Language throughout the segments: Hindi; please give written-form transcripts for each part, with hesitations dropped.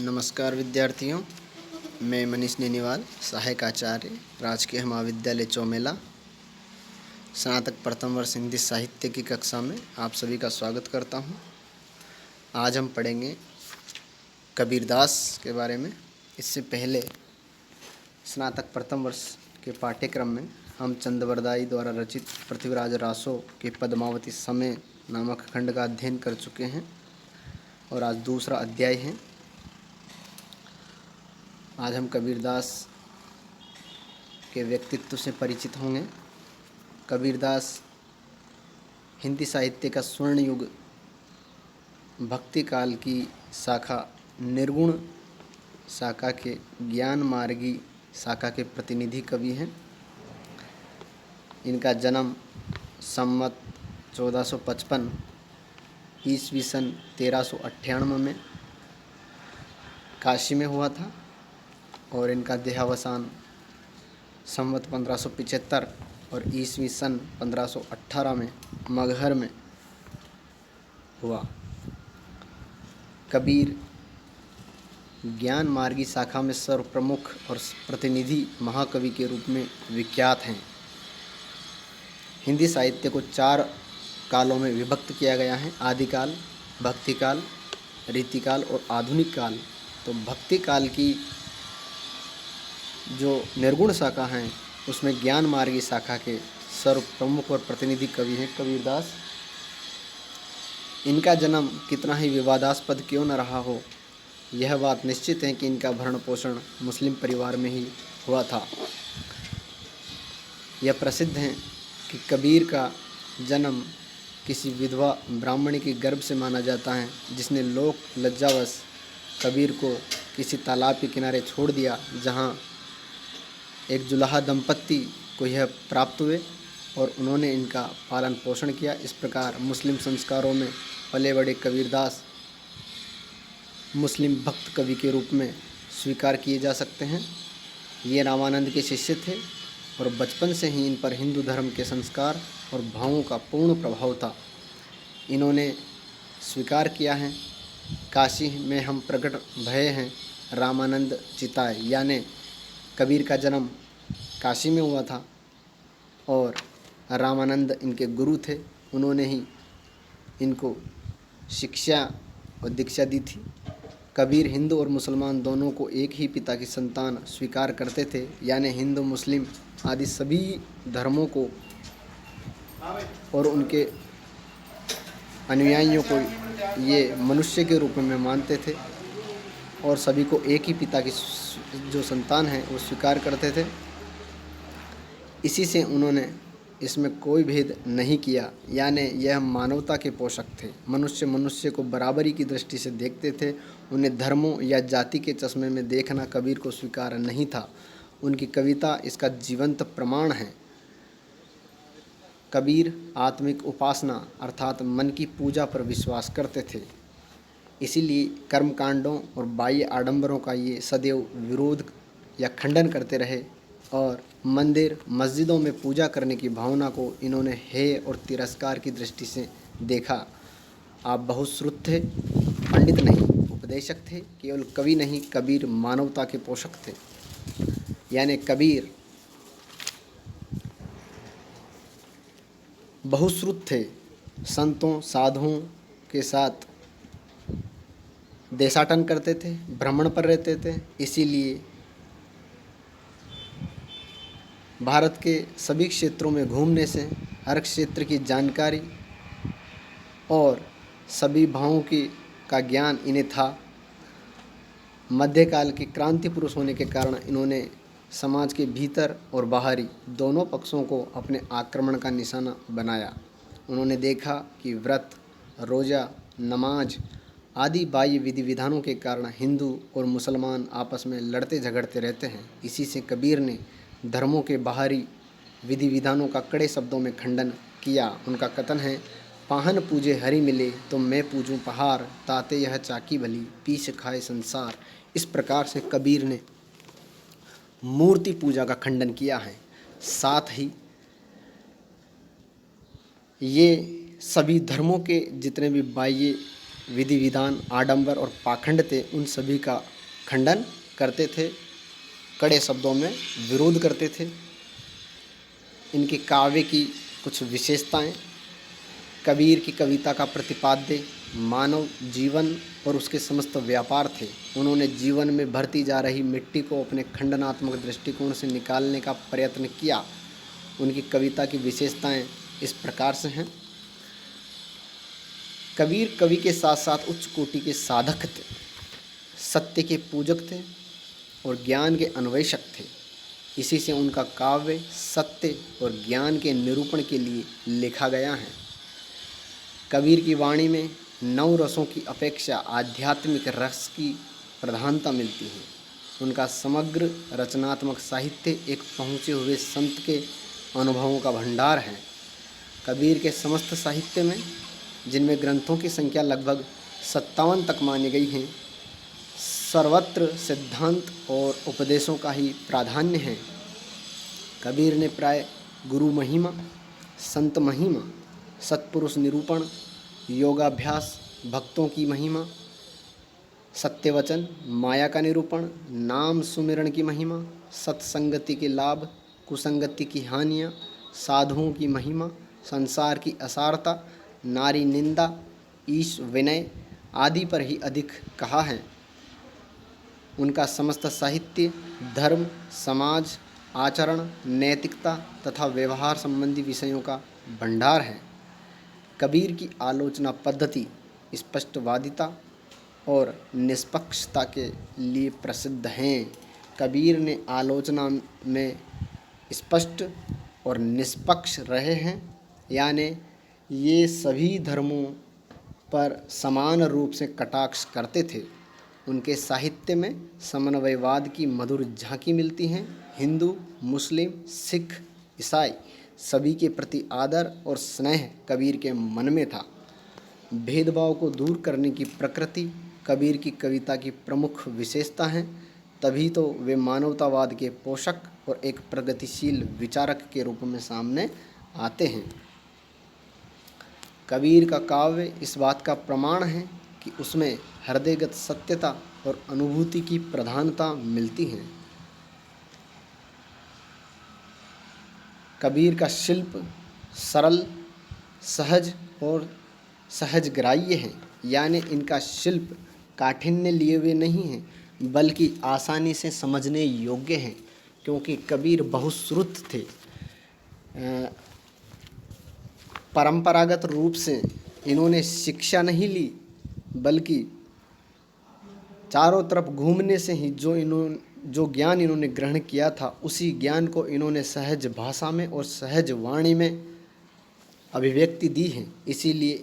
नमस्कार विद्यार्थियों, मैं मनीष नेनीवाल, सहायक आचार्य, राजकीय महाविद्यालय चौमेला, स्नातक प्रथम वर्ष हिंदी साहित्य की कक्षा में आप सभी का स्वागत करता हूं। आज हम पढ़ेंगे कबीरदास के बारे में। इससे पहले स्नातक प्रथम वर्ष के पाठ्यक्रम में हम चंदवरदाई द्वारा रचित पृथ्वीराज रासो के पद्मावती समय नामक खंड का अध्ययन कर चुके हैं और आज दूसरा अध्याय है। आज हम कबीरदास के व्यक्तित्व से परिचित होंगे। कबीरदास हिंदी साहित्य का स्वर्ण युग भक्ति काल की शाखा, निर्गुण शाखा के ज्ञान मार्गी शाखा के प्रतिनिधि कवि हैं। इनका जन्म संवत 1455 ईस्वी सन 1398 में काशी में हुआ था और इनका देहावसान संवत 1575 और ईस्वी सन 1518 में मगहर में हुआ। कबीर ज्ञान मार्गी शाखा में सर्वप्रमुख और प्रतिनिधि महाकवि के रूप में विख्यात हैं। हिंदी साहित्य को 4 कालों में विभक्त किया गया है: आदिकाल, भक्तिकाल, रीतिकाल और आधुनिक काल। तो भक्ति काल की जो निर्गुण शाखा हैं उसमें ज्ञान मार्गी शाखा के सर्वप्रमुख और प्रतिनिधि कवि हैं कबीरदास। इनका जन्म कितना ही विवादास्पद क्यों न रहा हो, यह बात निश्चित है कि इनका भरण पोषण मुस्लिम परिवार में ही हुआ था। यह प्रसिद्ध है कि कबीर का जन्म किसी विधवा ब्राह्मणी के गर्भ से माना जाता है, जिसने लोक लज्जावश कबीर को किसी तालाब के किनारे छोड़ दिया, जहाँ एक जुलाहा दंपत्ति को यह प्राप्त हुए और उन्होंने इनका पालन पोषण किया। इस प्रकार मुस्लिम संस्कारों में पले बड़े कबीरदास मुस्लिम भक्त कवि के रूप में स्वीकार किए जा सकते हैं। ये रामानंद के शिष्य थे और बचपन से ही इन पर हिंदू धर्म के संस्कार और भावों का पूर्ण प्रभाव था। इन्होंने स्वीकार किया है, काशी में हम प्रकट भये हैं, रामानंद चिताए, यानी कबीर का जन्म काशी में हुआ था और रामानंद इनके गुरु थे। उन्होंने ही इनको शिक्षा और दीक्षा दी थी। कबीर हिंदू और मुसलमान दोनों को एक ही पिता की संतान स्वीकार करते थे, यानी हिंदू, मुस्लिम आदि सभी धर्मों को और उनके अनुयायियों को ये मनुष्य के रूप में मानते थे और सभी को एक ही पिता की जो संतान है वो स्वीकार करते थे। इसी से उन्होंने इसमें कोई भेद नहीं किया, यानी यह मानवता के पोषक थे। मनुष्य को बराबरी की दृष्टि से देखते थे। उन्हें धर्मों या जाति के चश्मे में देखना कबीर को स्वीकार नहीं था। उनकी कविता इसका जीवंत प्रमाण है। कबीर आत्मिक उपासना अर्थात मन की पूजा पर विश्वास करते थे। इसीलिए कर्मकांडों और बाह्य आडंबरों का ये सदैव विरोध या खंडन करते रहे और मंदिर मस्जिदों में पूजा करने की भावना को इन्होंने हेय और तिरस्कार की दृष्टि से देखा। आप बहुश्रुत थे, पंडित नहीं, उपदेशक थे। केवल कवि नहीं, कबीर मानवता के पोषक थे। यानी कबीर बहुश्रुत थे, संतों साधुओं के साथ देशाटन करते थे, भ्रमण पर रहते थे। इसीलिए भारत के सभी क्षेत्रों में घूमने से हर क्षेत्र की जानकारी और सभी भावों का ज्ञान इन्हें था। मध्यकाल के क्रांति पुरुष होने के कारण इन्होंने समाज के भीतर और बाहरी दोनों पक्षों को अपने आक्रमण का निशाना बनाया। उन्होंने देखा कि व्रत, रोज़ा, नमाज आदि बाह्य विधि विधानों के कारण हिंदू और मुसलमान आपस में लड़ते झगड़ते रहते हैं। इसी से कबीर ने धर्मों के बाहरी विधि विधानों का कड़े शब्दों में खंडन किया। उनका कथन है, पाहन पूजे हरि मिले तो मैं पूजूं पहाड़, ताते यह चाकी भली पीस खाए संसार। इस प्रकार से कबीर ने मूर्ति पूजा का खंडन किया है। साथ ही ये सभी धर्मों के जितने भी बाह्य विधि विधान, आडंबर और पाखंड थे, उन सभी का खंडन करते थे, कड़े शब्दों में विरोध करते थे। इनके काव्य की कुछ विशेषताएं: कबीर की कविता का प्रतिपाद्य मानव जीवन और उसके समस्त व्यापार थे। उन्होंने जीवन में भरती जा रही मिट्टी को अपने खंडनात्मक दृष्टिकोण से निकालने का प्रयत्न किया। उनकी कविता की विशेषताएं इस प्रकार से हैं। कबीर कवि के साथ साथ उच्च कोटि के साधक थे, सत्य के पूजक थे और ज्ञान के अन्वेषक थे। इसी से उनका काव्य सत्य और ज्ञान के निरूपण के लिए लिखा गया है। कबीर की वाणी में 9 रसों की अपेक्षा आध्यात्मिक रस की प्रधानता मिलती है। उनका समग्र रचनात्मक साहित्य एक पहुँचे हुए संत के अनुभवों का भंडार है। कबीर के समस्त साहित्य में, जिनमें ग्रंथों की संख्या लगभग 57 तक मानी गई है, सर्वत्र सिद्धांत और उपदेशों का ही प्राधान्य है। कबीर ने प्राय गुरु महिमा, संत महिमा, सत्पुरुष निरूपण, योगाभ्यास, भक्तों की महिमा, सत्यवचन, माया का निरूपण, नाम सुमिरण की महिमा, सत्संगति के लाभ, कुसंगति की हानियाँ, साधुओं की महिमा, संसार की असारता, नारी निंदा, ईश विनय आदि पर ही अधिक कहा है। उनका समस्त साहित्य धर्म, समाज, आचरण, नैतिकता तथा व्यवहार संबंधी विषयों का भंडार है। कबीर की आलोचना पद्धति स्पष्टवादिता और निष्पक्षता के लिए प्रसिद्ध हैं। कबीर ने आलोचना में स्पष्ट और निष्पक्ष रहे हैं, यानी ये सभी धर्मों पर समान रूप से कटाक्ष करते थे। उनके साहित्य में समन्वयवाद की मधुर झांकी मिलती है। हिंदू, मुस्लिम, सिख, ईसाई सभी के प्रति आदर और स्नेह कबीर के मन में था। भेदभाव को दूर करने की प्रकृति कबीर की कविता की प्रमुख विशेषता है। तभी तो वे मानवतावाद के पोषक और एक प्रगतिशील विचारक के रूप में सामने आते हैं। कबीर का काव्य इस बात का प्रमाण है कि उसमें हृदयगत सत्यता और अनुभूति की प्रधानता मिलती है। कबीर का शिल्प सरल, सहज और सहजग्राह्य है, यानी इनका शिल्प काठिन्य लिए हुए नहीं है, बल्कि आसानी से समझने योग्य हैं। क्योंकि कबीर बहुश्रुत थे, परंपरागत रूप से इन्होंने शिक्षा नहीं ली, बल्कि चारों तरफ घूमने से ही जो ज्ञान इन्होंने ग्रहण किया था, उसी ज्ञान को इन्होंने सहज भाषा में और सहज वाणी में अभिव्यक्ति दी है। इसीलिए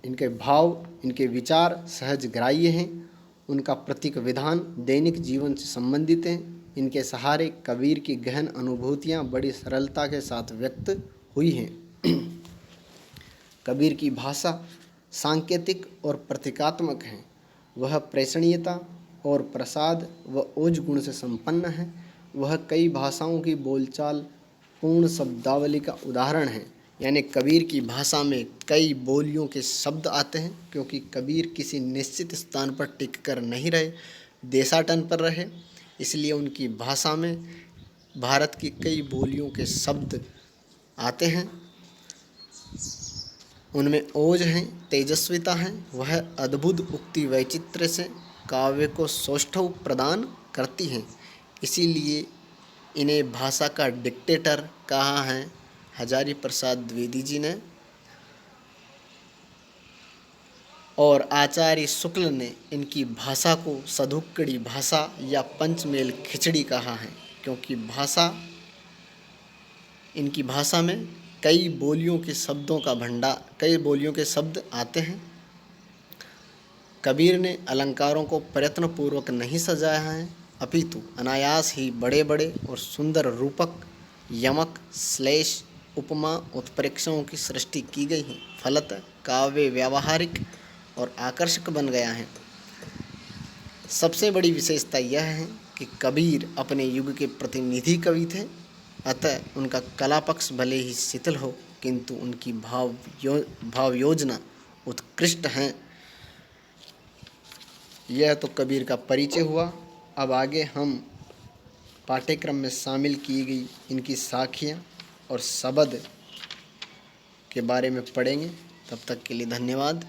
इनके भाव, इनके विचार सहज ग्राह्य हैं। उनका प्रतीक विधान दैनिक जीवन से संबंधित हैं। इनके सहारे कबीर की गहन अनुभूतियाँ बड़ी सरलता के साथ व्यक्त हुई हैं। कबीर की भाषा सांकेतिक और प्रतीकात्मक है। वह प्रेषणीयता और प्रसाद व ओज गुण से संपन्न है। वह कई भाषाओं की बोलचाल पूर्ण शब्दावली का उदाहरण है। यानी कबीर की भाषा में कई बोलियों के शब्द आते हैं, क्योंकि कबीर किसी निश्चित स्थान पर टिक कर नहीं रहे, देशाटन पर रहे। इसलिए उनकी भाषा में भारत की कई बोलियों के शब्द आते हैं। उनमें ओज है, तेजस्विता है। वह अद्भुत उक्ति वैचित्र्य से काव्य को सौष्ठव प्रदान करती हैं। इसीलिए इन्हें भाषा का डिक्टेटर कहा है हजारी प्रसाद द्विवेदी जी ने, और आचार्य शुक्ल ने इनकी भाषा को सधुक्कड़ी भाषा या पंचमेल खिचड़ी कहा है, क्योंकि इनकी भाषा में कई बोलियों के शब्द आते हैं। कबीर ने अलंकारों को प्रयत्नपूर्वक नहीं सजाया है, अपितु अनायास ही बड़े बड़े और सुंदर रूपक, यमक, श्लेष, उपमा, उत्प्रेक्षों की सृष्टि की गई है। फलतः काव्य व्यावहारिक और आकर्षक बन गया है। सबसे बड़ी विशेषता यह है कि कबीर अपने युग के प्रतिनिधि कवि थे। अतः उनका कला पक्ष भले ही शिथिल हो, किंतु उनकी भाव योजना उत्कृष्ट हैं। यह तो कबीर का परिचय हुआ। अब आगे हम पाठ्यक्रम में शामिल की गई इनकी साखियाँ और शब्द के बारे में पढ़ेंगे। तब तक के लिए धन्यवाद।